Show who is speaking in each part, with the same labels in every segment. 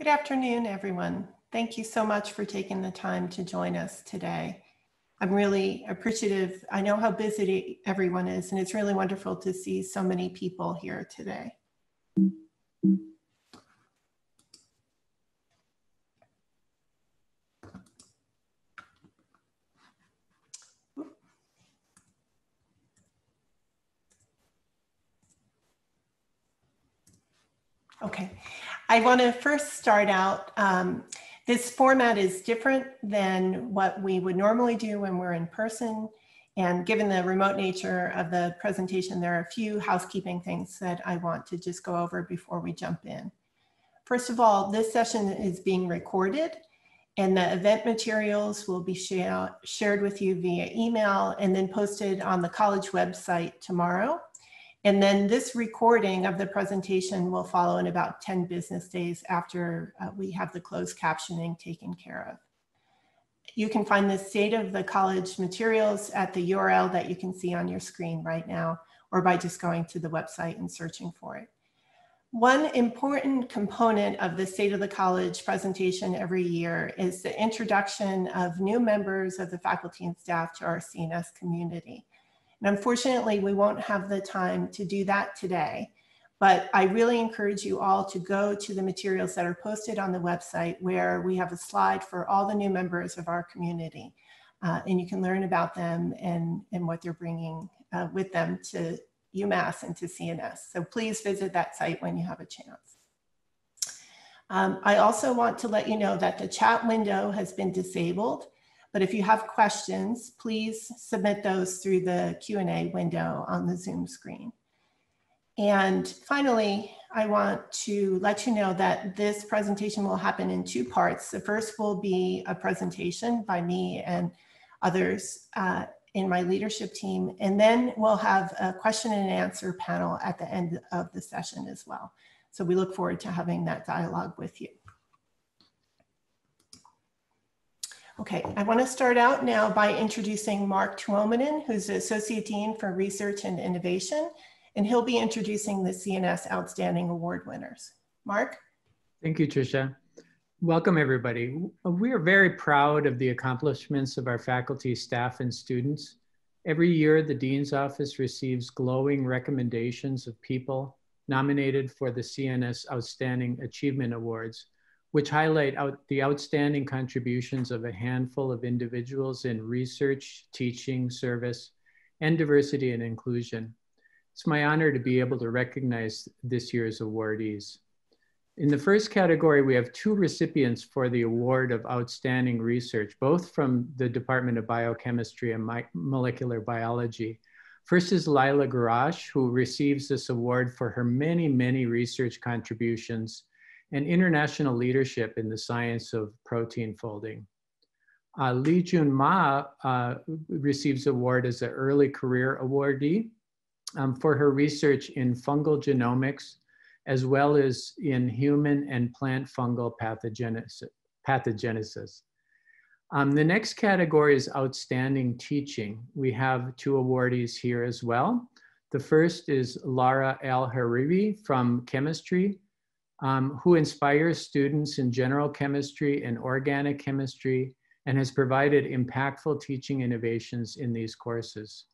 Speaker 1: Good afternoon, everyone. Thank you so much for taking the time to join us today. I'm really appreciative. I know how busy everyone is, and it's really wonderful to see so many people here today. Okay, I want to first start out. This format is different than what we would normally do when we're in person. And given the remote nature of the presentation, there are a few housekeeping things that I want to just go over before we jump in. First of all, this session is being recorded, and the event materials will be shared with you via email and then posted on the college website tomorrow. And then this recording of the presentation will follow in about 10 business days after we have the closed captioning taken care of. You can find the State of the College materials at the URL that you can see on your screen right now, or by just going to the website and searching for it. One important component of the State of the College presentation every year is the introduction of new members of the faculty and staff to our CNS community. And unfortunately, we won't have the time to do that today, but I really encourage you all to go to the materials that are posted on the website, where we have a slide for all the new members of our community. And you can learn about them and what they're bringing with them to UMass and to CNS. So please visit that site when you have a chance. I also want to let you know that the chat window has been disabled. But if you have questions, please submit those through the Q&A window on the Zoom screen. And finally, I want to let you know that this presentation will happen in two parts. The first will be a presentation by me and others in my leadership team. And then we'll have a question and answer panel at the end of the session as well. So we look forward to having that dialogue with you. Okay, I want to start out now by introducing Mark Tuominen, who's the Associate Dean for Research and Innovation, and he'll be introducing the CNS Outstanding Award winners. Mark?
Speaker 2: Thank you, Tricia. Welcome, everybody. We are very proud of the accomplishments of our faculty, staff, and students. Every year, the Dean's Office receives glowing recommendations of people nominated for the CNS Outstanding Achievement Awards, which highlight the outstanding contributions of a handful of individuals in research, teaching, service, and diversity and inclusion. It's my honor to be able to recognize this year's awardees. In the first category, we have two recipients for the Award of Outstanding Research, both from the Department of Biochemistry and Molecular Biology. First is Lila Garash, who receives this award for her many, many research contributions and international leadership in the science of protein folding. Li Jun Ma receives award as an early career awardee for her research in fungal genomics, as well as in human and plant fungal pathogenesis. The next category is outstanding teaching. We have two awardees here as well. The first is Lara El-Haribi from chemistry, who inspires students in general chemistry and organic chemistry and has provided impactful teaching innovations in these courses.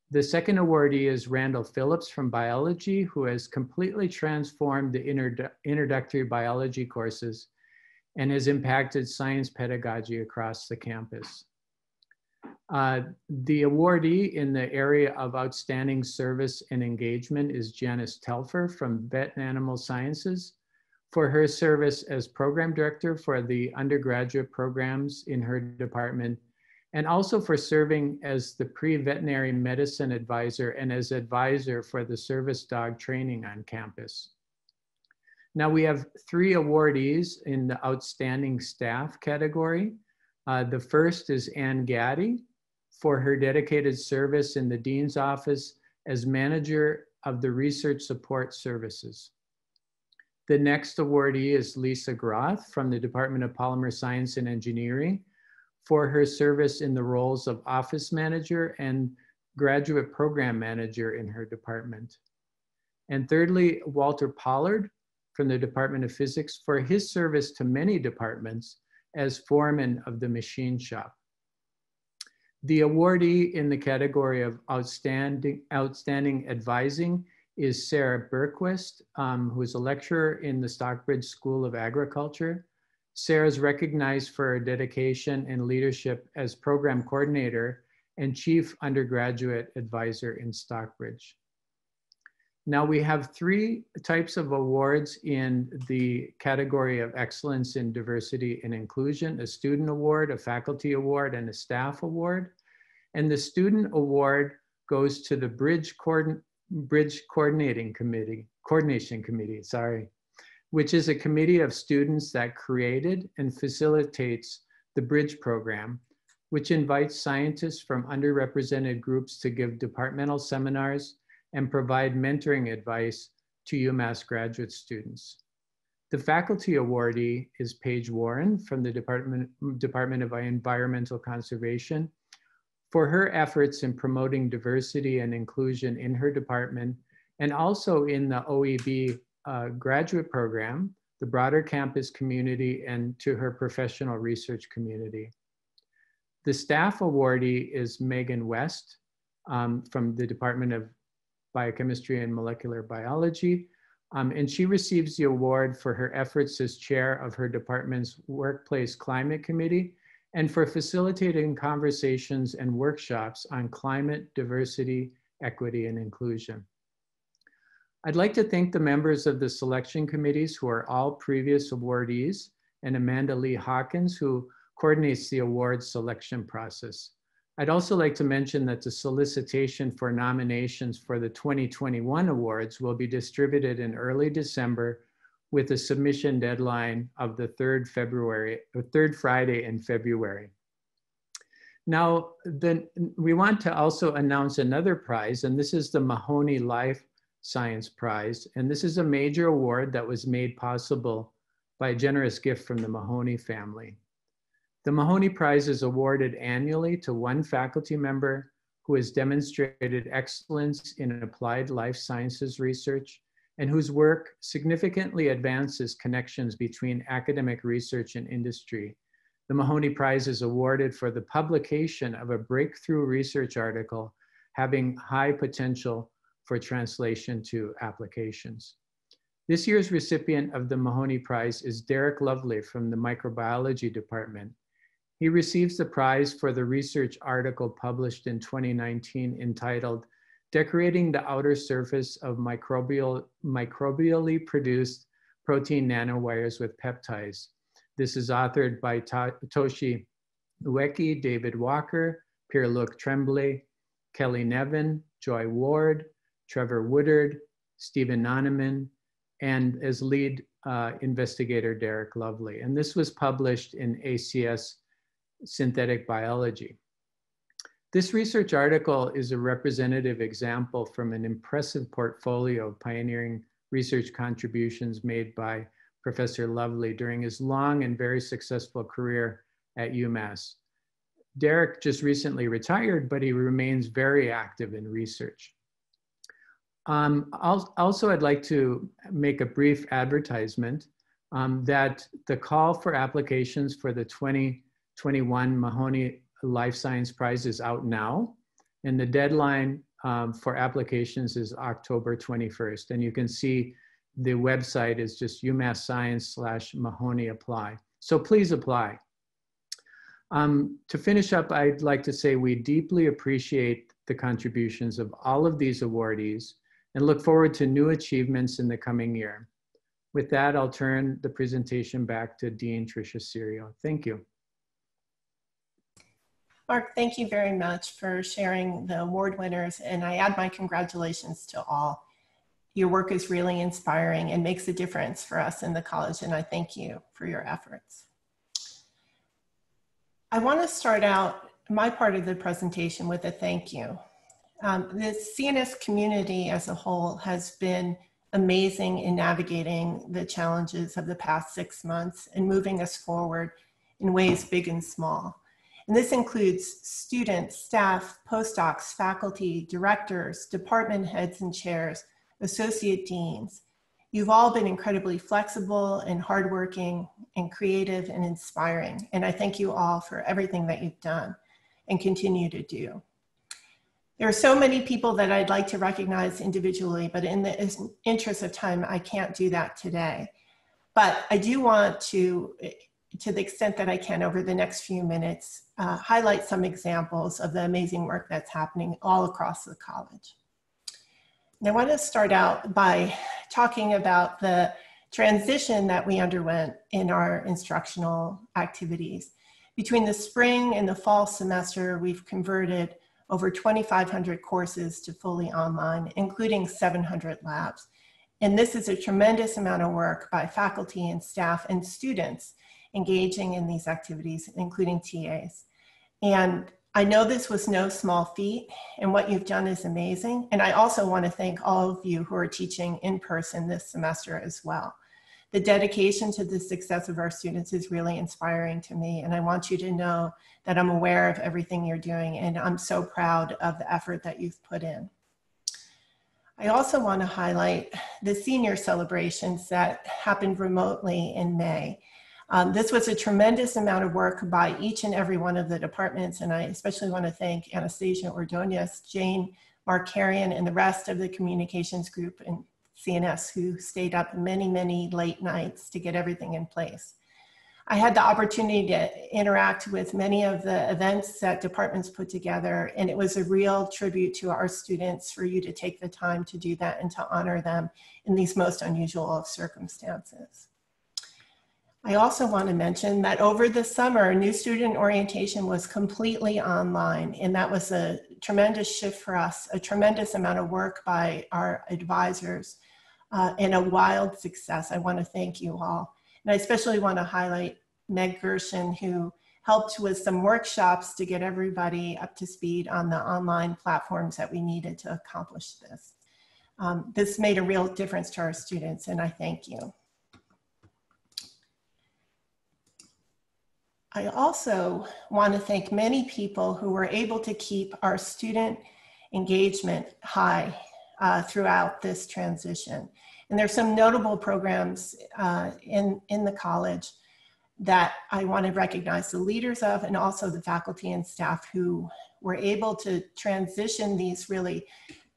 Speaker 2: The second awardee is Randall Phillips from biology, who has completely transformed the introductory biology courses and has impacted science pedagogy across the campus. The awardee in the area of outstanding service and engagement is Janice Telfer from Vet and Animal Sciences for her service as program director for the undergraduate programs in her department, and also for serving as the pre-veterinary medicine advisor and as advisor for the service dog training on campus. Now we have three awardees in the outstanding staff category. The first is Ann Gaddy for her dedicated service in the Dean's Office as manager of the research support services. The next awardee is Lisa Groth from the Department of Polymer Science and Engineering for her service in the roles of office manager and graduate program manager in her department. And thirdly, Walter Pollard from the Department of Physics for his service to many departments as foreman of the machine shop. The awardee in the category of outstanding advising is Sarah Berquist, who is a lecturer in the Stockbridge School of Agriculture. Sarah is recognized for her dedication and leadership as program coordinator and chief undergraduate advisor in Stockbridge. Now we have 3 types of awards in the category of excellence in diversity and inclusion: a student award, a faculty award, and a staff award. And the student award goes to the Bridge Coordination Committee, which is a committee of students that created and facilitates the Bridge program, which invites scientists from underrepresented groups to give departmental seminars and provide mentoring advice to UMass graduate students. The faculty awardee is Paige Warren from the Department of Environmental Conservation for her efforts in promoting diversity and inclusion in her department and also in the OEB graduate program, the broader campus community, and to her professional research community. The staff awardee is Megan West from the Department of Biochemistry and Molecular Biology, and she receives the award for her efforts as chair of her department's Workplace Climate Committee and for facilitating conversations and workshops on climate, diversity, equity, and inclusion. I'd like to thank the members of the selection committees who are all previous awardees, and Amanda Lee Hawkins, who coordinates the award selection process. I'd also like to mention that the solicitation for nominations for the 2021 awards will be distributed in early December with a submission deadline of the third Friday in February. Now, we want to also announce another prize, and this is the Mahoney Life Science Prize. And this is a major award that was made possible by a generous gift from the Mahoney family. The Mahoney Prize is awarded annually to one faculty member who has demonstrated excellence in applied life sciences research and whose work significantly advances connections between academic research and industry. The Mahoney Prize is awarded for the publication of a breakthrough research article having high potential for translation to applications. This year's recipient of the Mahoney Prize is Derek Lovely from the Microbiology Department. He receives the prize for the research article published in 2019 entitled Decorating the Outer Surface of Microbially Produced Protein Nanowires with Peptides. This is authored by Toshi Ueki, David Walker, Pierre-Luc Tremblay, Kelly Nevin, Joy Ward, Trevor Woodard, Stephen Noneman, and as lead investigator, Derek Lovely. And this was published in ACS Synthetic Biology. This research article is a representative example from an impressive portfolio of pioneering research contributions made by Professor Lovely during his long and very successful career at UMass. Derek just recently retired, but he remains very active in research. Also, I'd like to make a brief advertisement that the call for applications for the 2021 Mahoney Life Science Prize is out now, and the deadline for applications is October 21st. And you can see the website is just UMassScience/Mahoney Apply. So please apply. To finish up, I'd like to say we deeply appreciate the contributions of all of these awardees and look forward to new achievements in the coming year. With that, I'll turn the presentation back to Dean Tricia Serio. Thank you.
Speaker 1: Mark, thank you very much for sharing the award winners, and I add my congratulations to all. Your work is really inspiring and makes a difference for us in the college, and I thank you for your efforts. I want to start out my part of the presentation with a thank you. The CNS community as a whole has been amazing in navigating the challenges of the past 6 months and moving us forward in ways big and small. And this includes students, staff, postdocs, faculty, directors, department heads and chairs, associate deans. You've all been incredibly flexible and hardworking and creative and inspiring. And I thank you all for everything that you've done and continue to do. There are so many people that I'd like to recognize individually, but in the interest of time, I can't do that today. But I do want to the extent that I can over the next few minutes, highlight some examples of the amazing work that's happening all across the college. And I want to start out by talking about the transition that we underwent in our instructional activities. Between the spring and the fall semester, we've converted over 2,500 courses to fully online, including 700 labs. And this is a tremendous amount of work by faculty and staff and students engaging in these activities, including TAs. And I know this was no small feat, and what you've done is amazing. And I also want to thank all of you who are teaching in person this semester as well. The dedication to the success of our students is really inspiring to me, and I want you to know that I'm aware of everything you're doing, and I'm so proud of the effort that you've put in. I also want to highlight the senior celebrations that happened remotely in May. This was a tremendous amount of work by each and every one of the departments, and I especially want to thank Anastasia Ordonez, Jane Markarian, and the rest of the communications group in CNS who stayed up many, many late nights to get everything in place. I had the opportunity to interact with many of the events that departments put together, and it was a real tribute to our students for you to take the time to do that and to honor them in these most unusual of circumstances. I also want to mention that over the summer, new student orientation was completely online, and that was a tremendous shift for us, a tremendous amount of work by our advisors, and a wild success. I want to thank you all. And I especially want to highlight Meg Gershon, who helped with some workshops to get everybody up to speed on the online platforms that we needed to accomplish this. This made a real difference to our students, and I thank you. I also want to thank many people who were able to keep our student engagement high throughout this transition. And there's some notable programs in the college that I want to recognize the leaders of, and also the faculty and staff who were able to transition these really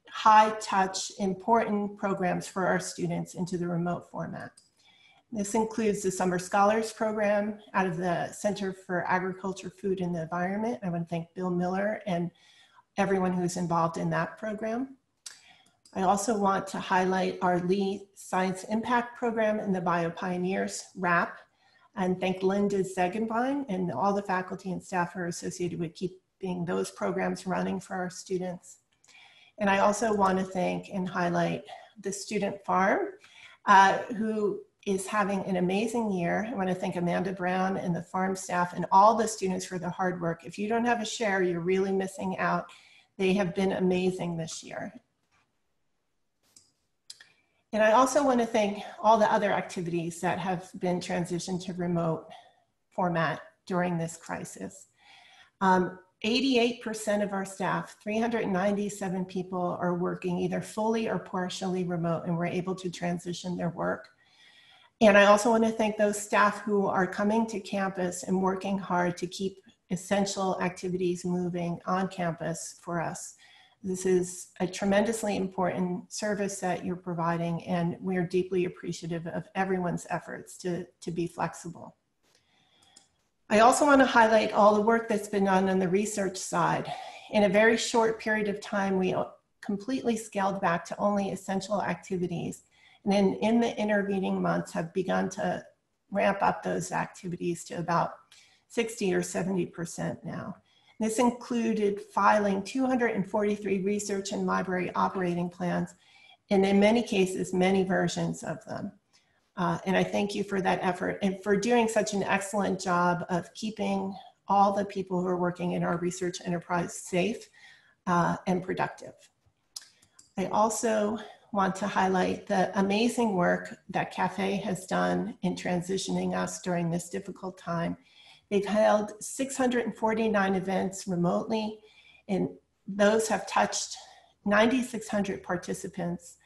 Speaker 1: high touch, important programs for our students into the remote format. This includes the Summer Scholars Program out of the Center for Agriculture, Food, and the Environment. I want to thank Bill Miller and everyone who's involved in that program. I also want to highlight our Lee Science Impact Program and the BioPioneers RAP, and thank Linda Zegenbein and all the faculty and staff who are associated with keeping those programs running for our students. And I also want to thank and highlight the Student Farm, who is having an amazing year. I want to thank Amanda Brown and the farm staff and all the students for the hard work. If you don't have a share, you're really missing out. They have been amazing this year. And I also want to thank all the other activities that have been transitioned to remote format during this crisis. 88% of our staff, 397 people, are working either fully or partially remote, and we're able to transition their work. And I also want to thank those staff who are coming to campus and working hard to keep essential activities moving on campus for us. This is a tremendously important service that you're providing, and we're deeply appreciative of everyone's efforts to be flexible. I also want to highlight all the work that's been done on the research side. In a very short period of time, we completely scaled back to only essential activities. And then in the intervening months have begun to ramp up those activities to about 60 or 70% now. This included filing 243 research and library operating plans, and in many cases, many versions of them. And I thank you for that effort and for doing such an excellent job of keeping all the people who are working in our research enterprise safe and productive. I also want to highlight the amazing work that CAFE has done in transitioning us during this difficult time. They've held 649 events remotely, and those have touched 9,600 participants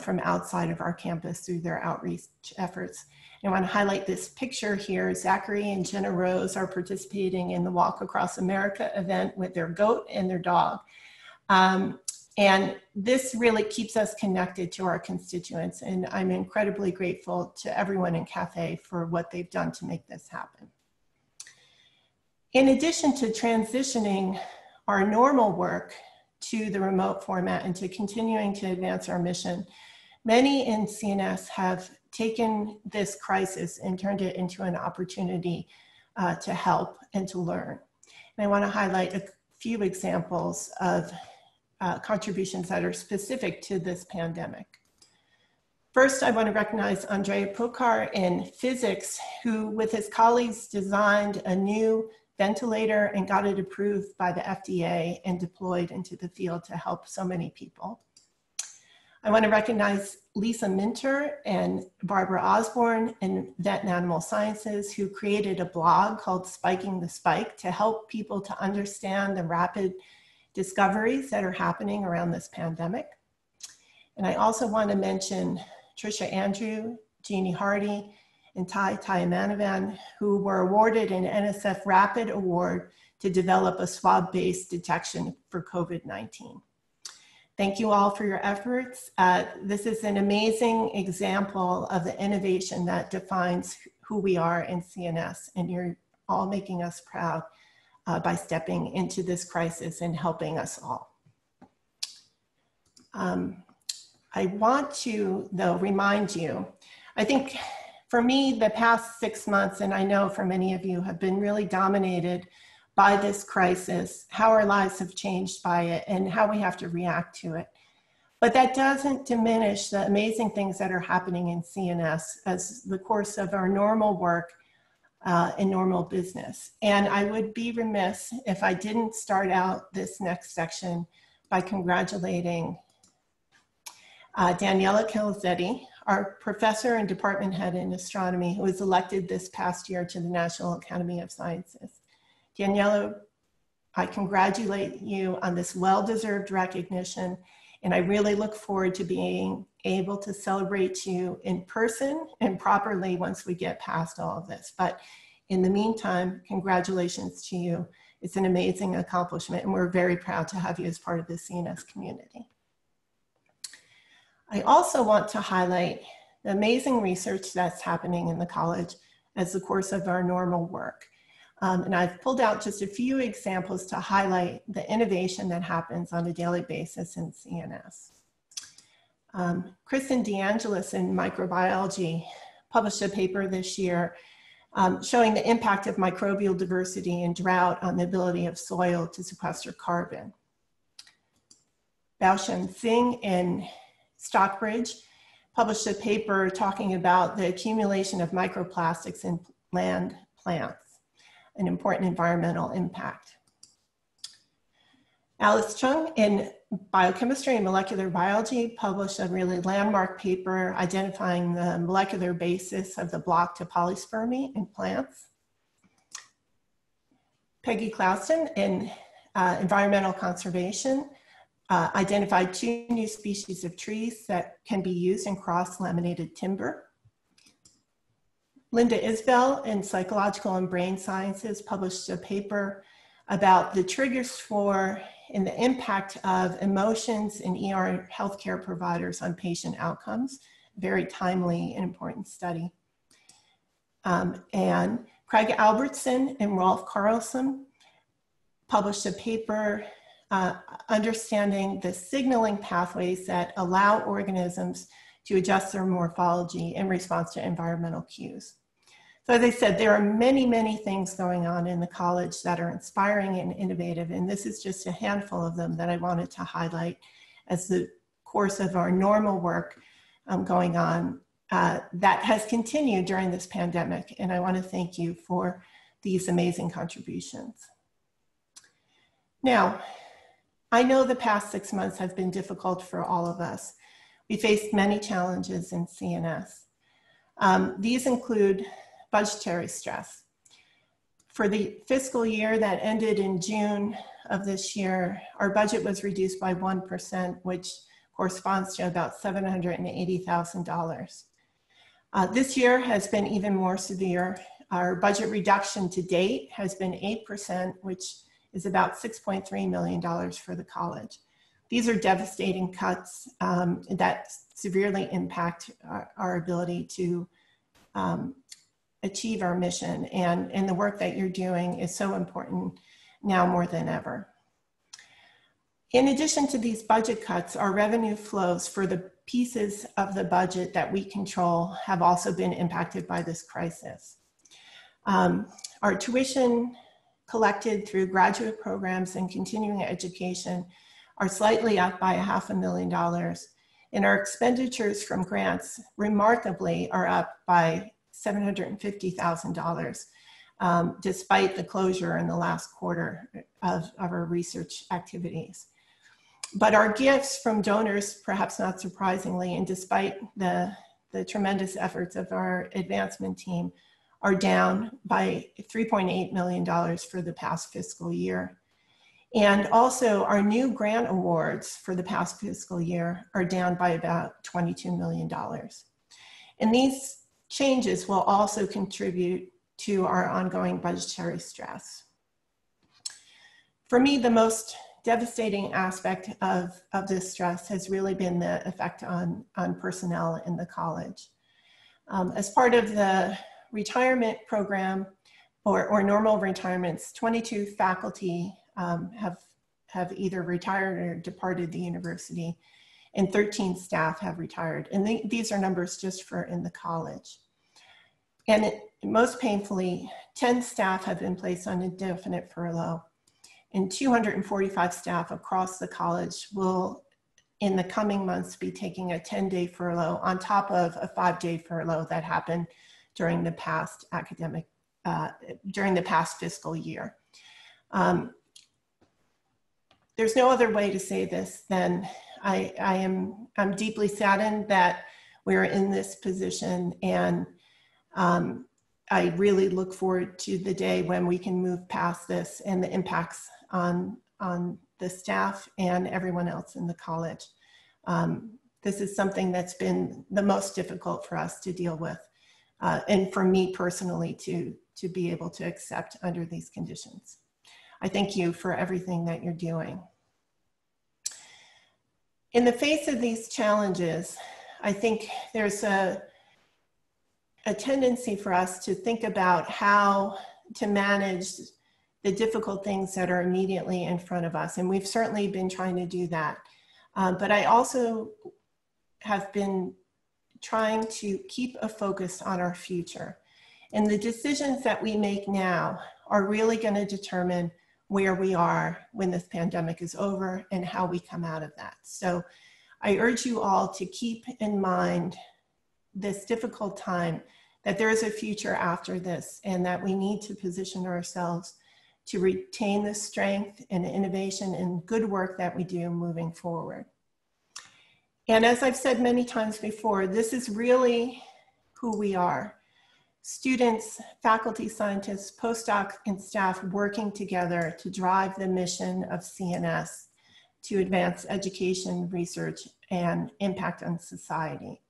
Speaker 1: from outside of our campus through their outreach efforts. And I want to highlight this picture here. Zachary and Jenna Rose are participating in the Walk Across America event with their goat and their dog. And this really keeps us connected to our constituents. And I'm incredibly grateful to everyone in CAFE for what they've done to make this happen. In addition to transitioning our normal work to the remote format and to continuing to advance our mission, many in CNS have taken this crisis and turned it into an opportunity to help and to learn. And I want to highlight a few examples of contributions that are specific to this pandemic. First, I want to recognize Andrea Pokar in physics, who with his colleagues designed a new ventilator and got it approved by the FDA and deployed into the field to help so many people. I want to recognize Lisa Minter and Barbara Osborne in Vet and Animal Sciences, who created a blog called Spiking the Spike to help people to understand the rapid discoveries that are happening around this pandemic. And I also want to mention Tricia Andrew, Jeannie Hardy, and Tai Manavan, who were awarded an NSF Rapid Award to develop a swab-based detection for COVID-19. Thank you all for your efforts. This is an amazing example of the innovation that defines who we are in CNS, and you're all making us proud by stepping into this crisis and helping us all. I want to, though, remind you, I think for me, the past 6 months, and I know for many of you, have been really dominated by this crisis, how our lives have changed by it, and how we have to react to it. But that doesn't diminish the amazing things that are happening in CNS as the course of our normal work and normal business. And I would be remiss if I didn't start out this next section by congratulating Daniela Calazetti, our professor and department head in astronomy, who was elected this past year to the National Academy of Sciences. Daniela, I congratulate you on this well-deserved recognition, and I really look forward to being able to celebrate you in person and properly once we get past all of this. But in the meantime, congratulations to you. It's an amazing accomplishment, and we're very proud to have you as part of the CNS community. I also want to highlight the amazing research that's happening in the college as the course of our normal work. And I've pulled out just a few examples to highlight the innovation that happens on a daily basis in CNS. Kristen DeAngelis in microbiology published a paper this year showing the impact of microbial diversity and drought on the ability of soil to sequester carbon. Baoshan Singh in Stockbridge published a paper talking about the accumulation of microplastics in land plants, an important environmental impact. Alice Chung in biochemistry and molecular biology published a really landmark paper identifying the molecular basis of the block to polyspermy in plants. Peggy Clouston in environmental conservation identified 2 new species of trees that can be used in cross-laminated timber. Linda Isbell in psychological and brain sciences published a paper about the triggers for and the impact of emotions in ER healthcare providers on patient outcomes. Very timely and important study. And Craig Albertson and Rolf Carlson published a paper understanding the signaling pathways that allow organisms to adjust their morphology in response to environmental cues. So as I said, there are many, many things going on in the college that are inspiring and innovative, and this is just a handful of them that I wanted to highlight as the course of our normal work going on that has continued during this pandemic, and I want to thank you for these amazing contributions. Now, I know the past 6 months have been difficult for all of us. We faced many challenges in CNS. These include budgetary stress. For the fiscal year that ended in June of this year, our budget was reduced by 1%, which corresponds to about $780,000. This year has been even more severe. Our budget reduction to date has been 8%, which is about $6.3 million for the college. These are devastating cuts that severely impact our ability to achieve our mission, and the work that you're doing is so important now more than ever. In addition to these budget cuts, our revenue flows for the pieces of the budget that we control have also been impacted by this crisis. Our tuition collected through graduate programs and continuing education are slightly up by $500,000, and our expenditures from grants remarkably are up by $750,000, despite the closure in the last quarter of our research activities. But our gifts from donors, perhaps not surprisingly, and despite the tremendous efforts of our advancement team, are down by $3.8 million for the past fiscal year. And also our new grant awards for the past fiscal year are down by about $22 million. And these changes will also contribute to our ongoing budgetary stress. For me, the most devastating aspect of this stress has really been the effect on personnel in the college. As part of the retirement program or normal retirements, 22 faculty have either retired or departed the university, and 13 staff have retired. And these are numbers just for in the college. And most painfully, 10 staff have been placed on indefinite furlough, and 245 staff across the college will, in the coming months, be taking a 10-day furlough on top of a 5-day furlough that happened during the past during the past fiscal year. There's no other way to say this than I'm deeply saddened that we're in this position, and I really look forward to the day when we can move past this and the impacts on the staff and everyone else in the college. This is something that's been the most difficult for us to deal with, and for me personally to be able to accept under these conditions. I thank you for everything that you're doing. In the face of these challenges, I think there's a tendency for us to think about how to manage the difficult things that are immediately in front of us. And we've certainly been trying to do that. But I also have been trying to keep a focus on our future. And the decisions that we make now are really going to determine where we are when this pandemic is over and how we come out of that. So I urge you all to keep in mind this difficult time, that there is a future after this, and that we need to position ourselves to retain the strength and innovation and good work that we do moving forward. And as I've said many times before, this is really who we are. Students, faculty, scientists, postdocs, and staff working together to drive the mission of CNS to advance education, research, and impact on society.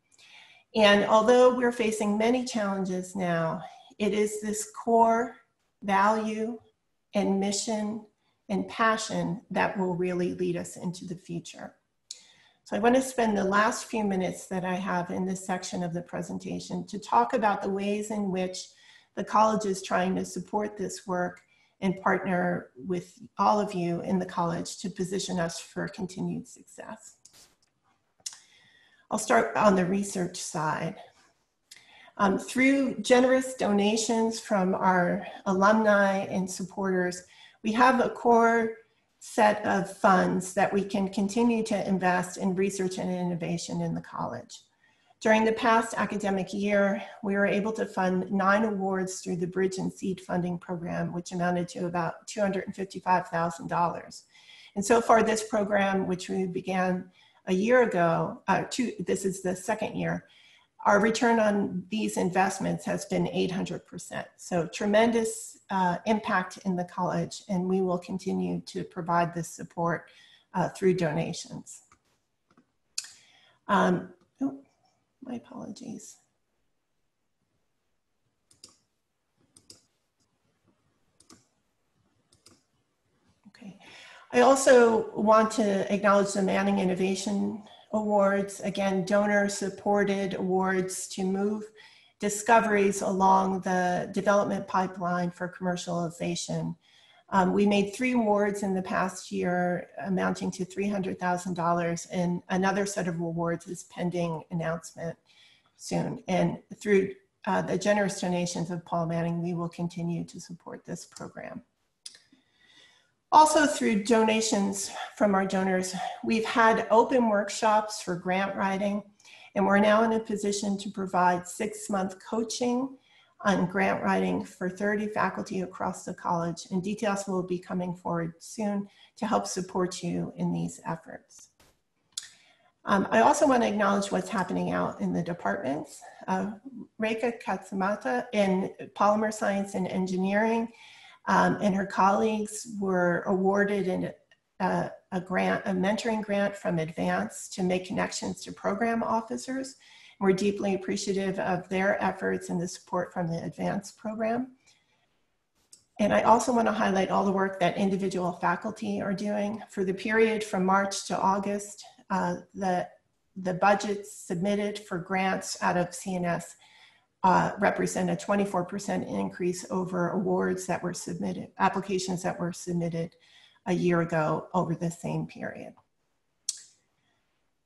Speaker 1: And although we're facing many challenges now, it is this core value and mission and passion that will really lead us into the future. So I want to spend the last few minutes that I have in this section of the presentation to talk about the ways in which the college is trying to support this work and partner with all of you in the college to position us for continued success. I'll start on the research side. Through generous donations from our alumni and supporters, we have a core set of funds that we can continue to invest in research and innovation in the college. During the past academic year, we were able to fund 9 awards through the Bridge and Seed Funding Program, which amounted to about $255,000. And so far this program, which we began a year ago, this is the second year, our return on these investments has been 800%. So tremendous impact in the college, and we will continue to provide this support through donations. Oh, my apologies. Okay. I also want to acknowledge the Manning Innovation Awards, again, donor-supported awards to move discoveries along the development pipeline for commercialization. We made 3 awards in the past year amounting to $300,000, and another set of awards is pending announcement soon. And through the generous donations of Paul Manning, we will continue to support this program. Also, through donations from our donors, we've had open workshops for grant writing, and we're now in a position to provide 6-month coaching on grant writing for 30 faculty across the college, and details will be coming forward soon to help support you in these efforts. I also want to acknowledge what's happening out in the departments. Reika Katsumata in Polymer Science and Engineering and her colleagues were awarded a mentoring grant from Advance to make connections to program officers. We're deeply appreciative of their efforts and the support from the Advance program. And I also want to highlight all the work that individual faculty are doing. For the period from March to August, the budgets submitted for grants out of CNS represent a 24% increase over awards that were submitted, applications that were submitted a year ago over the same period.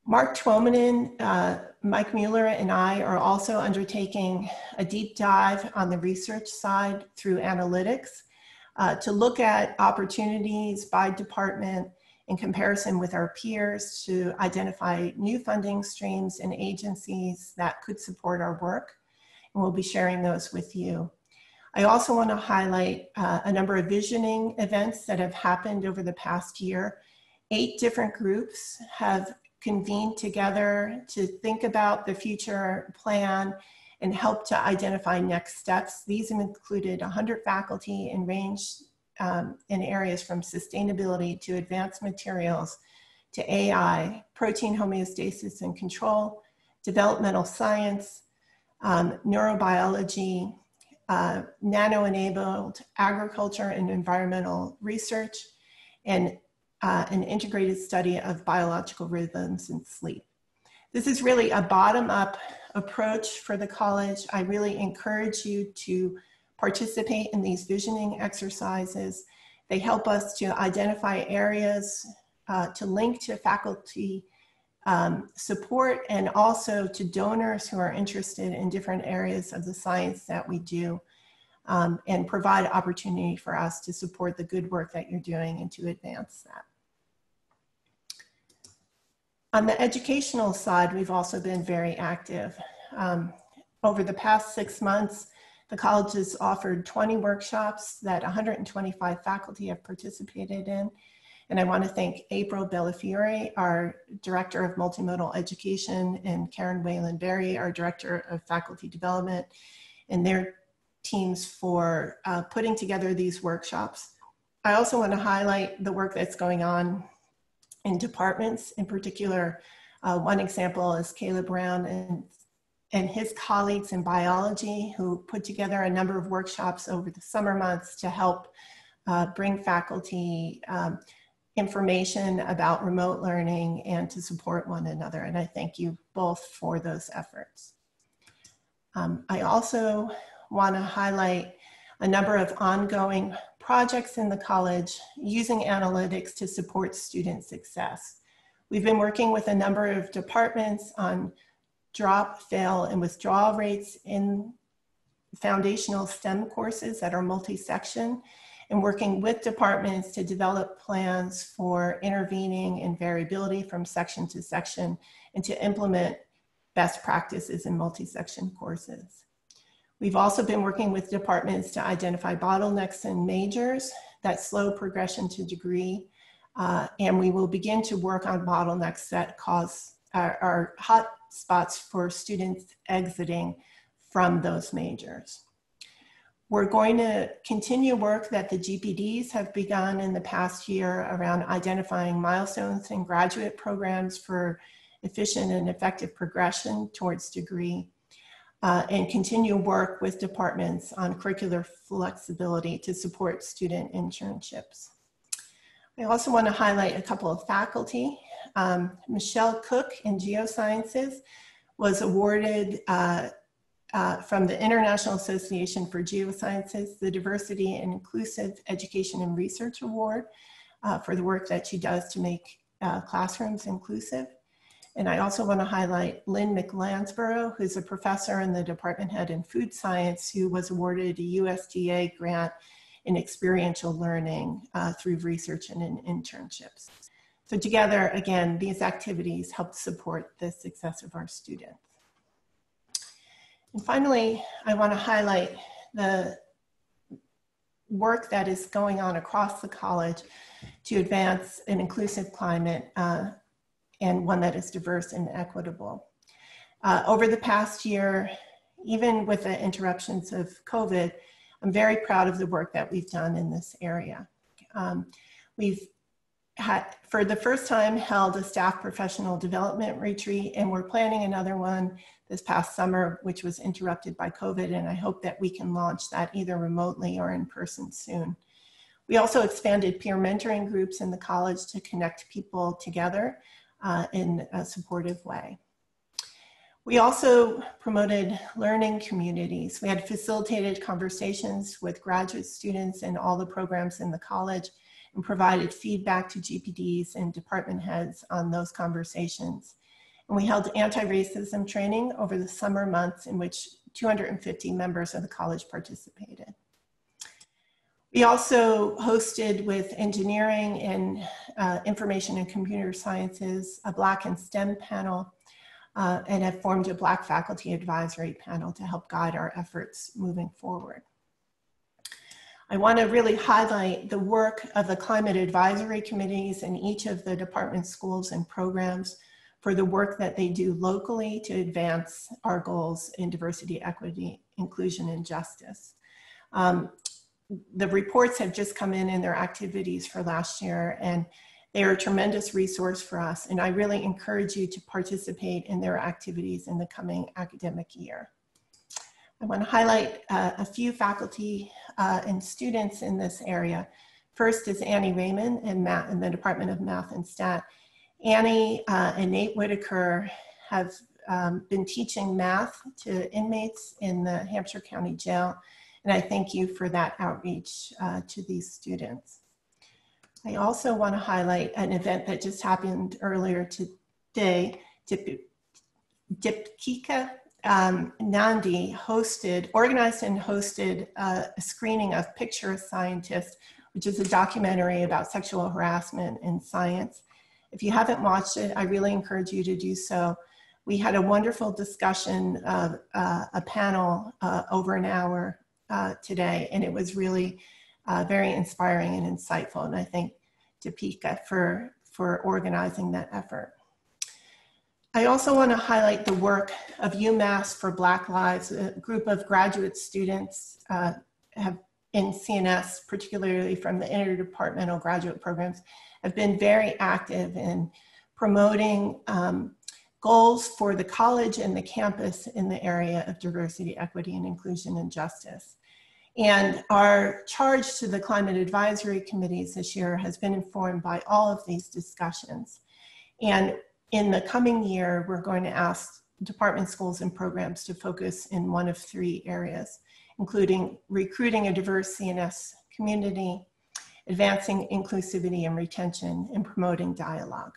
Speaker 1: Mark Twomanen, Mike Mueller, and I are also undertaking a deep dive on the research side through analytics to look at opportunities by department in comparison with our peers to identify new funding streams and agencies that could support our work. And we'll be sharing those with you. I also want to highlight a number of visioning events that have happened over the past year. 8 different groups have convened together to think about the future plan and help to identify next steps. These have included 100 faculty and ranged in areas from sustainability to advanced materials to AI, protein homeostasis and control, developmental science, neurobiology, nano-enabled agriculture and environmental research, and an integrated study of biological rhythms and sleep. This is really a bottom-up approach for the college. I really encourage you to participate in these visioning exercises. They help us to identify areas to link to faculty support and also to donors who are interested in different areas of the science that we do, and provide opportunity for us to support the good work that you're doing and to advance that. On the educational side, we've also been very active. Over the past 6 months, the college has offered 20 workshops that 125 faculty have participated in. And I want to thank April Bellafiore, our Director of Multimodal Education, and Karen Whalen-Berry, our Director of Faculty Development, and their teams for putting together these workshops. I also want to highlight the work that's going on in departments. In particular, one example is Caleb Brown and his colleagues in biology, who put together a number of workshops over the summer months to help bring faculty information about remote learning and to support one another. And I thank you both for those efforts. I also want to highlight a number of ongoing projects in the college using analytics to support student success. We've been working with a number of departments on drop, fail, and withdrawal rates in foundational STEM courses that are multi-section, and working with departments to develop plans for intervening in variability from section to section and to implement best practices in multi-section courses. We've also been working with departments to identify bottlenecks in majors that slow progression to degree, and we will begin to work on bottlenecks that cause our hot spots for students exiting from those majors. We're going to continue work that the GPDs have begun in the past year around identifying milestones in graduate programs for efficient and effective progression towards degree, and continue work with departments on curricular flexibility to support student internships. I also want to highlight a couple of faculty. Michelle Cook in Geosciences was awarded from the International Association for Geosciences, the Diversity and Inclusive Education and Research Award for the work that she does to make classrooms inclusive. And I also want to highlight Lynn McLansborough, who's a professor and the department head in food science, who was awarded a USDA grant in experiential learning through research and in internships. So together, again, these activities help support the success of our students. And finally, I want to highlight the work that is going on across the college to advance an inclusive climate and one that is diverse and equitable. Over the past year, even with the interruptions of COVID, I'm very proud of the work that we've done in this area. We've had, for the first time, held a staff professional development retreat, and we're planning another one this past summer, which was interrupted by COVID, and I hope that we can launch that either remotely or in person soon. We also expanded peer mentoring groups in the college to connect people together in a supportive way. We also promoted learning communities. We had facilitated conversations with graduate students in all the programs in the college and provided feedback to GPDs and department heads on those conversations. And we held anti-racism training over the summer months in which 250 members of the college participated. We also hosted with engineering and information and computer sciences, a Black and STEM panel, and have formed a Black faculty advisory panel to help guide our efforts moving forward. I want to really highlight the work of the climate advisory committees in each of the department schools and programs for the work that they do locally to advance our goals in diversity, equity, inclusion, and justice. The reports have just come in their activities for last year, and they are a tremendous resource for us. And I really encourage you to participate in their activities in the coming academic year. I want to highlight a few faculty and students in this area. First is Annie Raymond in the Department of Math and Stat. Annie and Nate Whitaker have been teaching math to inmates in the Hampshire County Jail, and I thank you for that outreach to these students. I also want to highlight an event that just happened earlier today. Deepika Nandi organized and hosted a screening of Picture a Scientist, which is a documentary about sexual harassment in science. If you haven't watched it, I really encourage you to do so. We had a wonderful discussion of a panel over an hour today, and it was really very inspiring and insightful. And I thank Deepika for organizing that effort. I also want to highlight the work of UMass for Black Lives. A group of graduate students have in CNS, particularly from the interdepartmental graduate programs, have been very active in promoting goals for the college and the campus in the area of diversity, equity, and inclusion and justice. And our charge to the climate advisory committees this year has been informed by all of these discussions. And in the coming year, we're going to ask department schools and programs to focus in one of three areas, including recruiting a diverse CNS community, advancing inclusivity and retention, and promoting dialogue.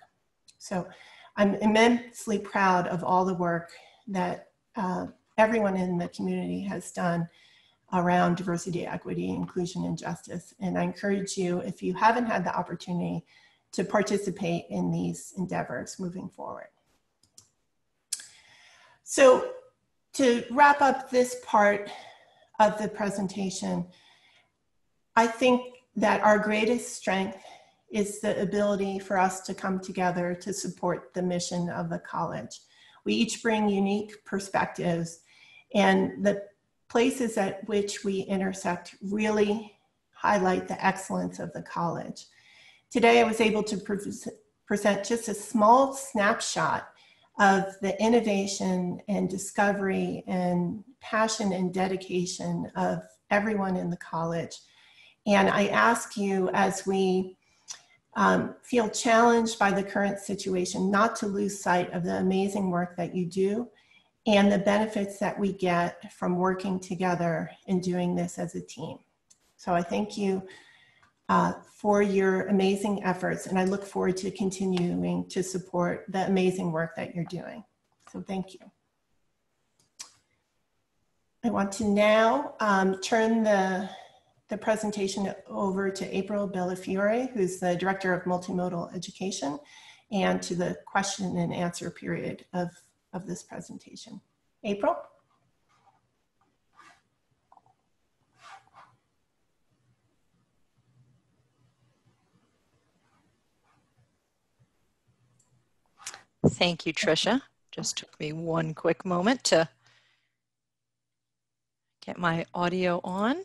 Speaker 1: So I'm immensely proud of all the work that everyone in the community has done around diversity, equity, inclusion, and justice. And I encourage you, if you haven't had the opportunity, to participate in these endeavors moving forward. So to wrap up this part of the presentation, I think that our greatest strength is the ability for us to come together to support the mission of the college. We each bring unique perspectives, and the places at which we intersect really highlight the excellence of the college. Today, I was able to present just a small snapshot of the innovation and discovery and passion and dedication of everyone in the college. And I ask you, as we feel challenged by the current situation, not to lose sight of the amazing work that you do and the benefits that we get from working together and doing this as a team. So I thank you for your amazing efforts, and I look forward to continuing to support the amazing work that you're doing. So thank you. I want to now turn the presentation over to April Bellafiore, who's the Director of Multimodal Education, and to the question and answer period of this presentation. April?
Speaker 3: Thank you, Tricia. Just took me one quick moment to get my audio on.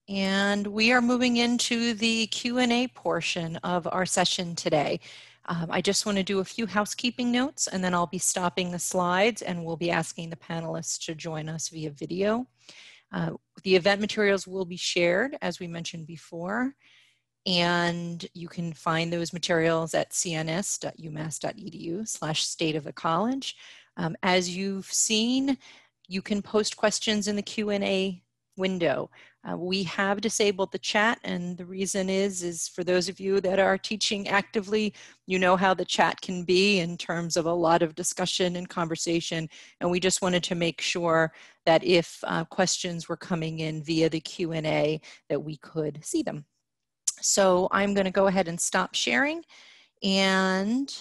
Speaker 3: And we are moving into the Q&A portion of our session today. I just want to do a few housekeeping notes, and then I'll be stopping the slides, and we'll be asking the panelists to join us via video. The event materials will be shared, as we mentioned before, and you can find those materials at cns.umass.edu/state of the college. As you've seen, you can post questions in the Q&A window. We have disabled the chat, and the reason is for those of you that are teaching actively, you know how the chat can be in terms of a lot of discussion and conversation, and we just wanted to make sure that if questions were coming in via the Q&A that we could see them. So I'm going to go ahead and stop sharing, and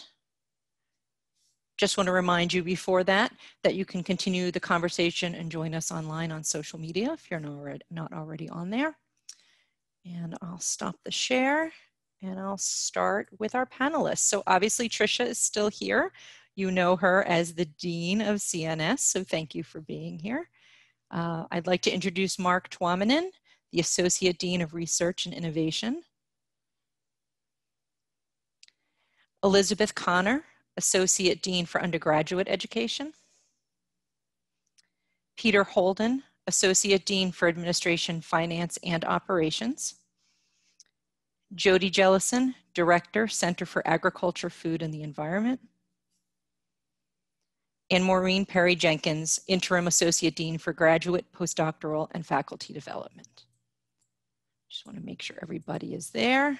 Speaker 3: just want to remind you before that you can continue the conversation and join us online on social media if you're not already on there. And I'll stop the share, and I'll start with our panelists. So obviously Tricia is still here. You know her as the Dean of CNS, so thank you for being here. I'd like to introduce Mark Tuominen, the Associate Dean of Research and Innovation. Elizabeth Connor, Associate Dean for Undergraduate Education. Peter Holden, Associate Dean for Administration, Finance, and Operations. Jody Jellison, Director, Center for Agriculture, Food, and the Environment. And Maureen Perry-Jenkins, Interim Associate Dean for Graduate, Postdoctoral, and Faculty Development. Just want to make sure everybody is there.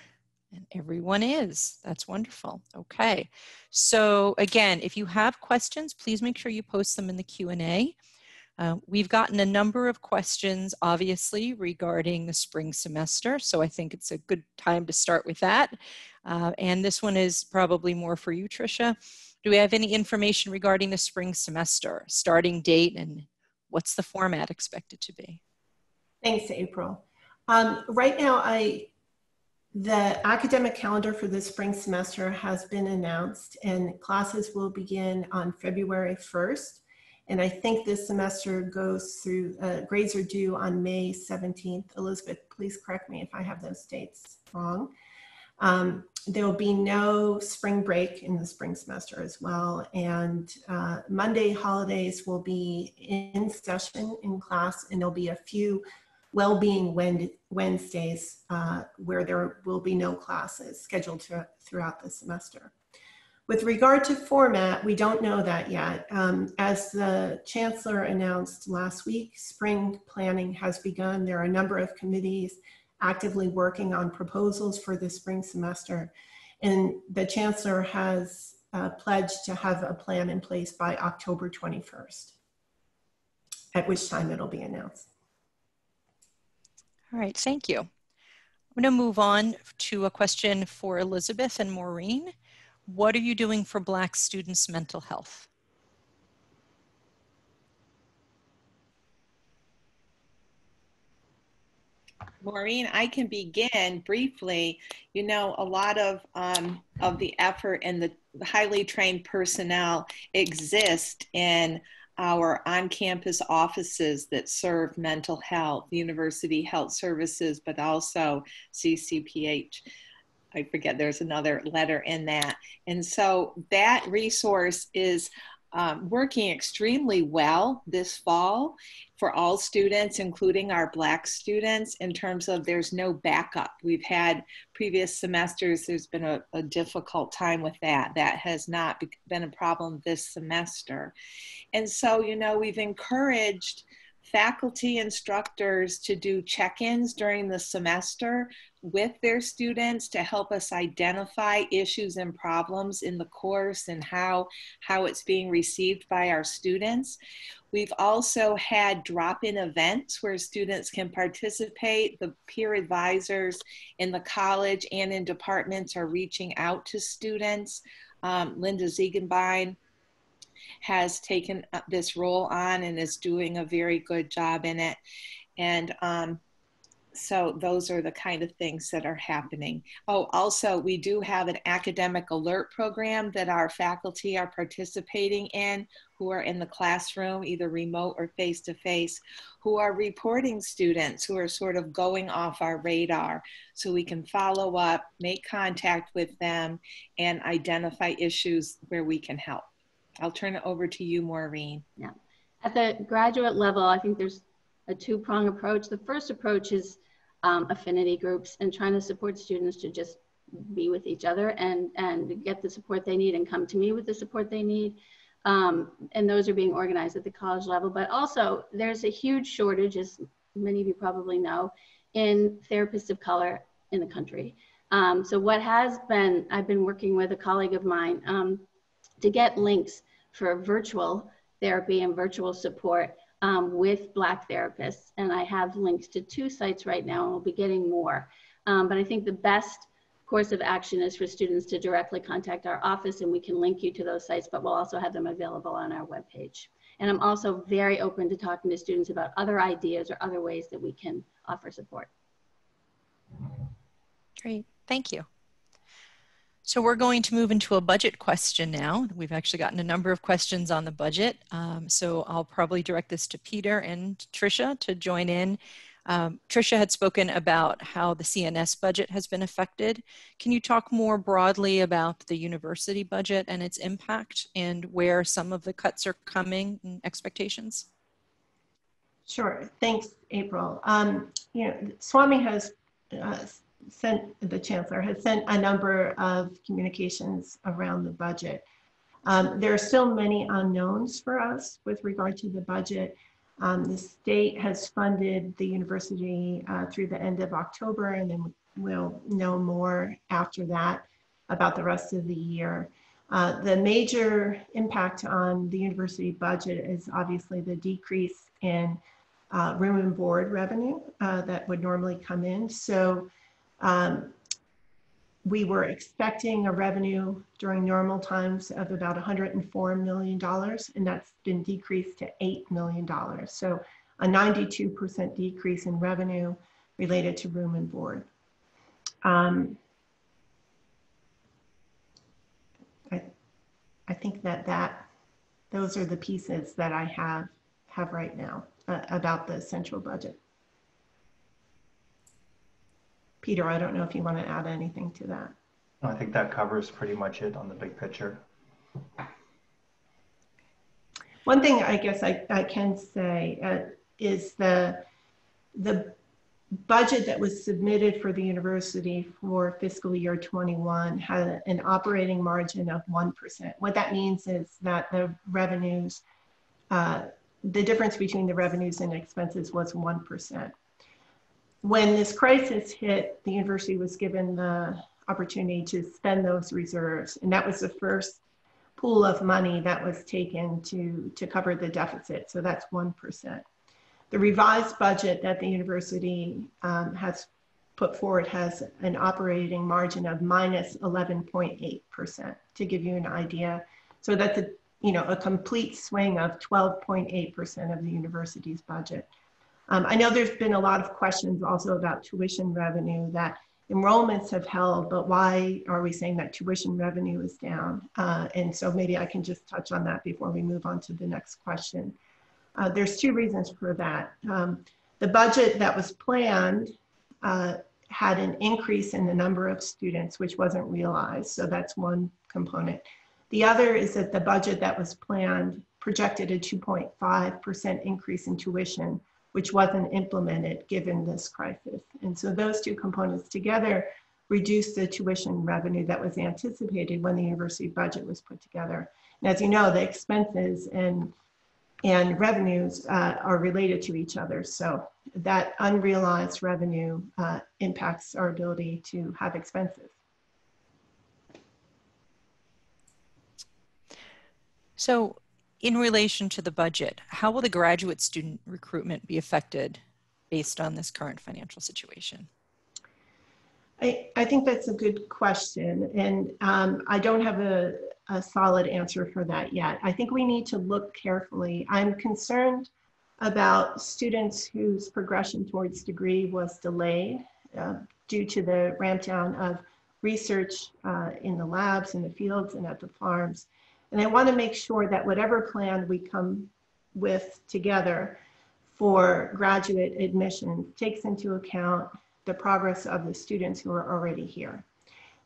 Speaker 3: And everyone is. That's wonderful. Okay. So again, if you have questions, please make sure you post them in the Q&A. We've gotten a number of questions, obviously, regarding the spring semester. So I think it's a good time to start with that. And this one is probably more for you, Tricia. Do we have any information regarding the spring semester, starting date, and what's the format expected to be?
Speaker 1: Thanks, April. Right now, the academic calendar for the spring semester has been announced, and classes will begin on February 1st. And I think this semester goes through, grades are due on May 17th. Elizabeth, please correct me if I have those dates wrong. There will be no spring break in the spring semester as well. And Monday holidays will be in session in class, and there'll be a few well-being Wednesdays where there will be no classes scheduled throughout the semester. With regard to format, we don't know that yet. As the Chancellor announced last week, spring planning has begun. There are a number of committees actively working on proposals for the spring semester, and the Chancellor has pledged to have a plan in place by October 21st, at which time it'll be announced.
Speaker 3: All right, thank you. I'm going to move on to a question for Elizabeth and Maureen. What are you doing for Black students' mental health?
Speaker 4: Maureen, I can begin briefly. You know, a lot of the effort and the highly trained personnel exist in our on-campus offices that serve mental health, University Health Services, but also CCPH. I forget, there's another letter in that. And so that resource is working extremely well this fall for all students, including our Black students, in terms of there's no backup. We've had previous semesters, there's been a difficult time with that. That has not been a problem this semester. And so, you know, we've encouraged faculty instructors to do check-ins during the semester with their students to help us identify issues and problems in the course and how it's being received by our students. We've also had drop-in events where students can participate. The peer advisors in the college and in departments are reaching out to students. Linda Ziegenbein has taken this role on and is doing a very good job in it. And so those are the kind of things that are happening. Oh, also, we do have an academic alert program that our faculty are participating in, who are in the classroom, either remote or face-to-face, who are reporting students who are sort of going off our radar, so we can follow up, make contact with them, and identify issues where we can help. I'll turn it over to you, Maureen.
Speaker 5: Yeah. At the graduate level, I think there's a two-pronged approach. The first approach is affinity groups and trying to support students to just be with each other and get the support they need and come to me with the support they need. And those are being organized at the college level. But also, there's a huge shortage, as many of you probably know, in therapists of color in the country. So what has been, I've been working with a colleague of mine to get links for virtual therapy and virtual support with Black therapists. And I have links to 2 sites right now, and we'll be getting more. But I think the best course of action is for students to directly contact our office, and we can link you to those sites, but we'll also have them available on our webpage. And I'm also very open to talking to students about other ideas or other ways that we can offer support.
Speaker 3: Great, thank you. So we're going to move into a budget question now. We've actually gotten a number of questions on the budget. So I'll probably direct this to Peter and Tricia to join in. Tricia had spoken about how the CNS budget has been affected. Can you talk more broadly about the university budget and its impact and where some of the cuts are coming and expectations?
Speaker 1: Sure, thanks, April. You know, Swami has the chancellor has sent a number of communications around the budget. There are still many unknowns for us with regard to the budget. The state has funded the university through the end of October, and then we'll know more after that about the rest of the year. The major impact on the university budget is obviously the decrease in room and board revenue that would normally come in. So we were expecting a revenue during normal times of about $104 million, and that's been decreased to $8 million. So a 92% decrease in revenue related to room and board. I think those are the pieces that I have right now about the central budget. Peter, I don't know if you want to add anything to that.
Speaker 6: I think that covers pretty much it on the big picture.
Speaker 1: One thing I guess I can say is the budget that was submitted for the university for fiscal year 21 had an operating margin of 1%. What that means is that the revenues, the difference between the revenues and expenses was 1%. When this crisis hit, the university was given the opportunity to spend those reserves, and that was the first pool of money that was taken to cover the deficit. So that's 1%. The revised budget that the university has put forward has an operating margin of minus 11.8%, to give you an idea. So that's a complete swing of 12.8% of the university's budget. I know there's been a lot of questions also about tuition revenue, that enrollments have held, but why are we saying that tuition revenue is down? And so maybe I can just touch on that before we move on to the next question. There's 2 reasons for that. The budget that was planned had an increase in the number of students, which wasn't realized. So that's one component. The other is that the budget that was planned projected a 2.5% increase in tuition, which wasn't implemented given this crisis. And so those two components together reduced the tuition revenue that was anticipated when the university budget was put together. And as you know, the expenses and revenues are related to each other. So that unrealized revenue impacts our ability to have expenses.
Speaker 3: So in relation to the budget, how will the graduate student recruitment be affected based on this current financial situation?
Speaker 1: I think that's a good question. And I don't have a solid answer for that yet. I think we need to look carefully. I'm concerned about students whose progression towards degree was delayed due to the ramp down of research in the labs, in the fields, and at the farms. And I want to make sure that whatever plan we come with together for graduate admission takes into account the progress of the students who are already here.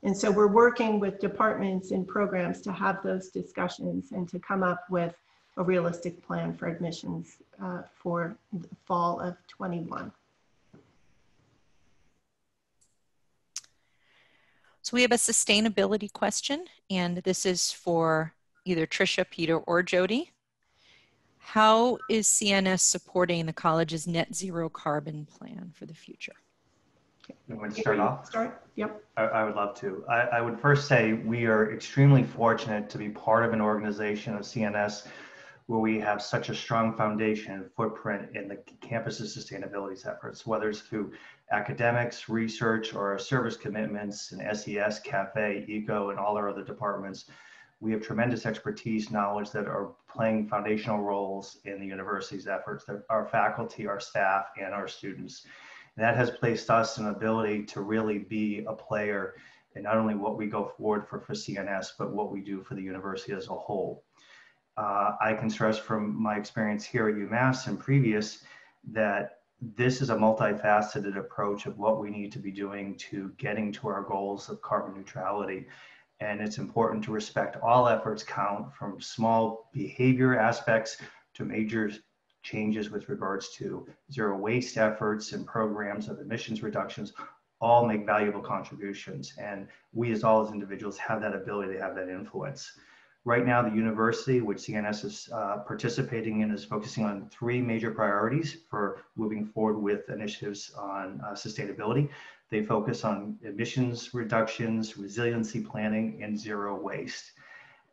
Speaker 1: And so we're working with departments and programs to have those discussions and to come up with a realistic plan for admissions for the fall of 21.
Speaker 3: So we have a sustainability question, and this is for either Tricia, Peter, or Jody. How is CNS supporting the college's net zero carbon plan for the future?
Speaker 6: You want me to start off?
Speaker 1: Start, yep.
Speaker 6: I would love to. I would first say we are extremely fortunate to be part of an organization of CNS where we have such a strong foundation and footprint in the campus's sustainability efforts, whether it's through academics, research, or our service commitments in SES, CAFE, ECO, and all our other departments. We have tremendous expertise, knowledge that are playing foundational roles in the university's efforts, our faculty, our staff, and our students. And that has placed us in an ability to really be a player in not only what we go forward for CNS, but what we do for the university as a whole. I can stress from my experience here at UMass and previous that this is a multifaceted approach of what we need to be doing to getting to our goals of carbon neutrality. And it's important to respect all efforts count, from small behavior aspects to major changes with regards to zero waste efforts and programs of emissions reductions. All make valuable contributions. And we as all as individuals have that ability to have that influence. Right now, the university, which CNS is participating in, is focusing on 3 major priorities for moving forward with initiatives on sustainability. They focus on emissions reductions, resiliency planning, and zero waste.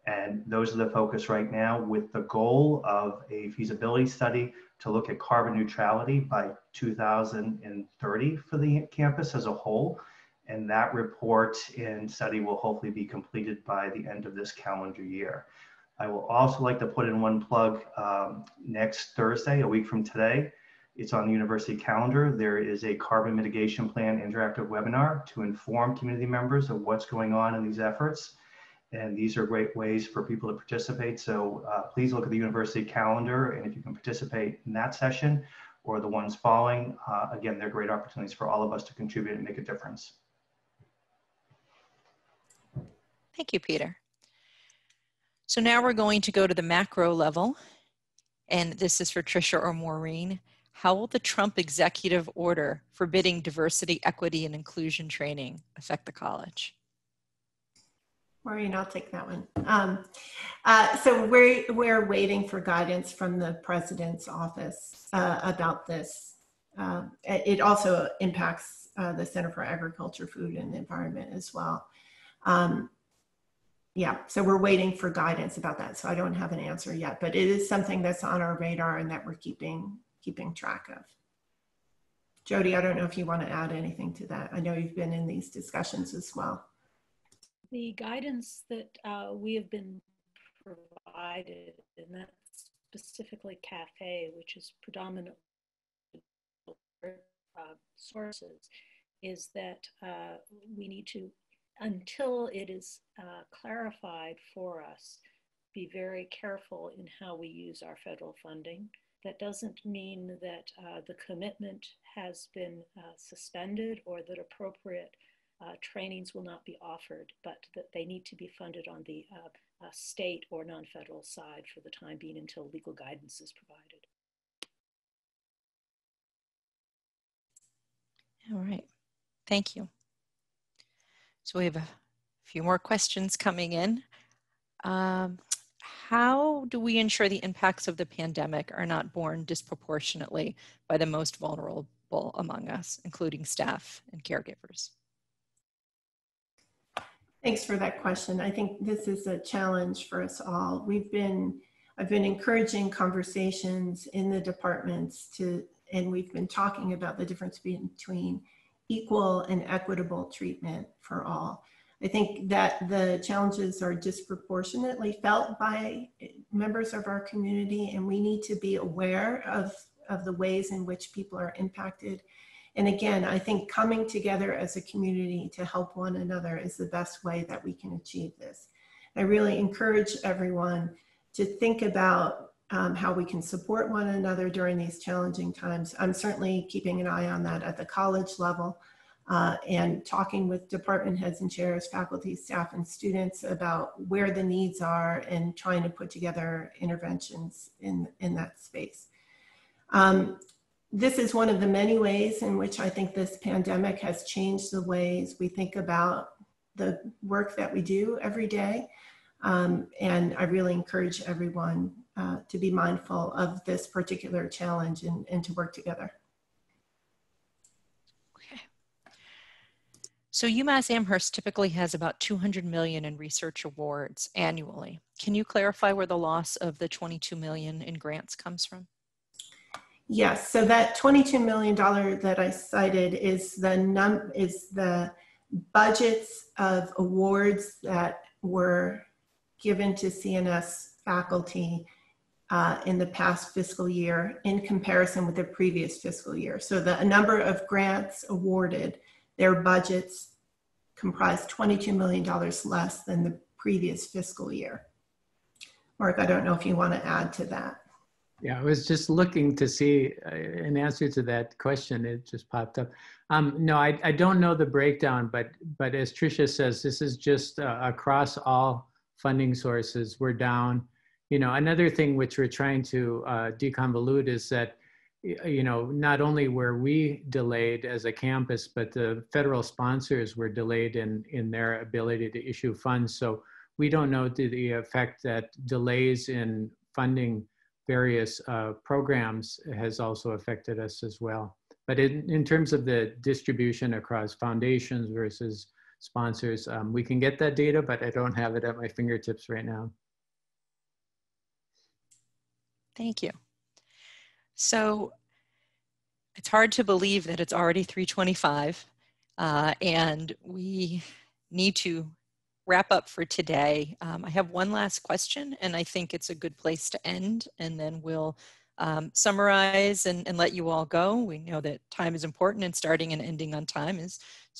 Speaker 6: And those are the focus right now, with the goal of a feasibility study to look at carbon neutrality by 2030 for the campus as a whole. And that report and study will hopefully be completed by the end of this calendar year. I will also like to put in one plug. Next Thursday, a week from today, it's on the university calendar. There is a carbon mitigation plan interactive webinar to inform community members of what's going on in these efforts. And these are great ways for people to participate. So please look at the university calendar, and if you can participate in that session or the ones following, again, they're great opportunities for all of us to contribute and make a difference.
Speaker 3: Thank you, Peter. So now we're going to go to the macro level, and this is for Tricia or Maureen. How will the Trump executive order forbidding diversity, equity, and inclusion training affect the college?
Speaker 1: Maureen, I'll take that one. So we're waiting for guidance from the president's office about this. It also impacts the Center for Agriculture, Food, and the Environment as well. Yeah, so we're waiting for guidance about that. So I don't have an answer yet, but it is something that's on our radar and that we're keeping track of. Jody, I don't know if you want to add anything to that. I know you've been in these discussions as well.
Speaker 7: The guidance that we have been provided, and that's specifically CAFE, which is predominantly sources, is that we need to, until it is clarified for us, be very careful in how we use our federal funding. That doesn't mean that the commitment has been suspended or that appropriate trainings will not be offered, but that they need to be funded on the state or non-federal side for the time being until legal guidance is provided.
Speaker 3: All right, thank you. So we have a few more questions coming in. How do we ensure the impacts of the pandemic are not borne disproportionately by the most vulnerable among us, including staff and caregivers?
Speaker 1: Thanks for that question. I think this is a challenge for us all. I've been encouraging conversations in the departments and we've been talking about the difference between equal and equitable treatment for all. I think that the challenges are disproportionately felt by members of our community, and we need to be aware of the ways in which people are impacted. And again, I think coming together as a community to help one another is the best way that we can achieve this. I really encourage everyone to think about how we can support one another during these challenging times. I'm certainly keeping an eye on that at the college level. And talking with department heads and chairs, faculty, staff, and students about where the needs are and trying to put together interventions in that space. This is one of the many ways in which I think this pandemic has changed the ways we think about the work that we do every day. And I really encourage everyone to be mindful of this particular challenge and to work together.
Speaker 3: So UMass Amherst typically has about 200 million in research awards annually. Can you clarify where the loss of the 22 million in grants comes from?
Speaker 1: Yes, so that $22 million that I cited is the budgets of awards that were given to CNS faculty in the past fiscal year in comparison with the previous fiscal year. So the number of grants awarded, their budgets comprise $22 million less than the previous fiscal year. Mark, I don't know if you want to add to that.
Speaker 2: Yeah, I was just looking to see an answer to that question. It just popped up. No, I don't know the breakdown, but as Tricia says, this is just across all funding sources. We're down. You know, another thing which we're trying to deconvolute is that, you know, not only were we delayed as a campus, but the federal sponsors were delayed in their ability to issue funds. So we don't know the effect that delays in funding various programs has also affected us as well. But in terms of the distribution across foundations versus sponsors, we can get that data, but I don't have it at my fingertips right now.
Speaker 3: Thank you. So it's hard to believe that it's already 3:25 and we need to wrap up for today. I have one last question, and I think it's a good place to end, and then we'll summarize and let you all go. We know that time is important, and starting and ending on time is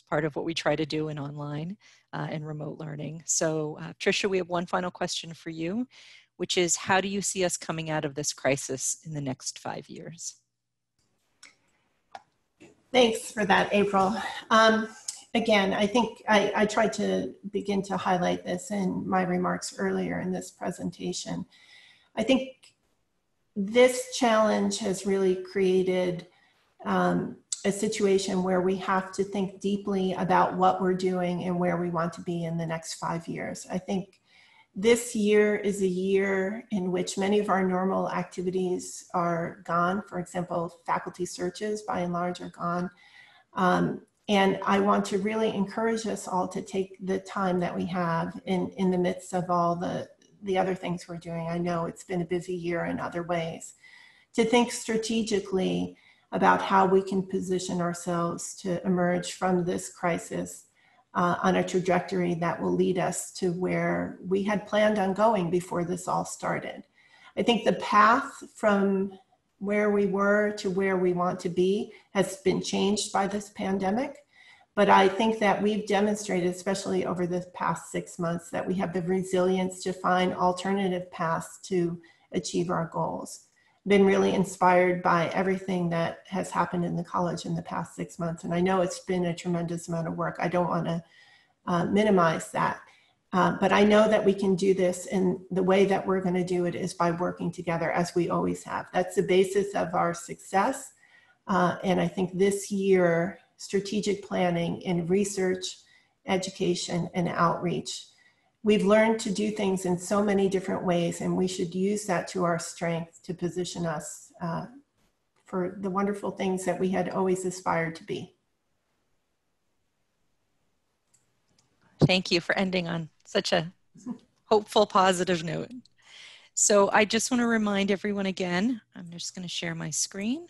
Speaker 3: part of what we try to do in online and remote learning. So Tricia, we have one final question for you, which is, how do you see us coming out of this crisis in the next 5 years?
Speaker 1: Thanks for that, April. Again, I think I tried to begin to highlight this in my remarks earlier in this presentation. I think this challenge has really created a situation where we have to think deeply about what we're doing and where we want to be in the next 5 years. I think this year is a year in which many of our normal activities are gone. For example, faculty searches by and large are gone. And I want to really encourage us all to take the time that we have in the midst of all the other things we're doing. I know it's been a busy year in other ways, to think strategically about how we can position ourselves to emerge from this crisis on a trajectory that will lead us to where we had planned on going before this all started. I think the path from where we were to where we want to be has been changed by this pandemic. But I think that we've demonstrated, especially over the past 6 months, that we have the resilience to find alternative paths to achieve our goals. been really inspired by everything that has happened in the college in the past 6 months. And I know it's been a tremendous amount of work. I don't want to minimize that. But I know that we can do this, and the way that we're going to do it is by working together, as we always have. That's the basis of our success. And I think this year, strategic planning in research, education, and outreach, we've learned to do things in so many different ways, and we should use that to our strength to position us for the wonderful things that we had always aspired to be.
Speaker 3: Thank you for ending on such a hopeful, positive note. So I just want to remind everyone again, I'm just going to share my screen,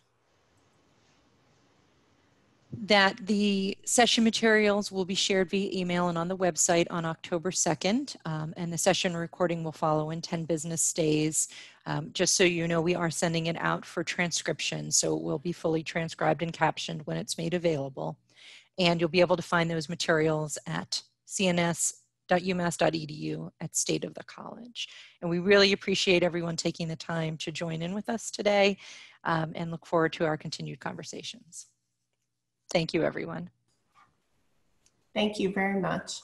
Speaker 3: that the session materials will be shared via email and on the website on October 2nd, and the session recording will follow in 10 business days. Just so you know, we are sending it out for transcription, so it will be fully transcribed and captioned when it's made available. And you'll be able to find those materials at cns.umass.edu at State of the College. And we really appreciate everyone taking the time to join in with us today, and look forward to our continued conversations. Thank you, everyone.
Speaker 1: Thank you very much.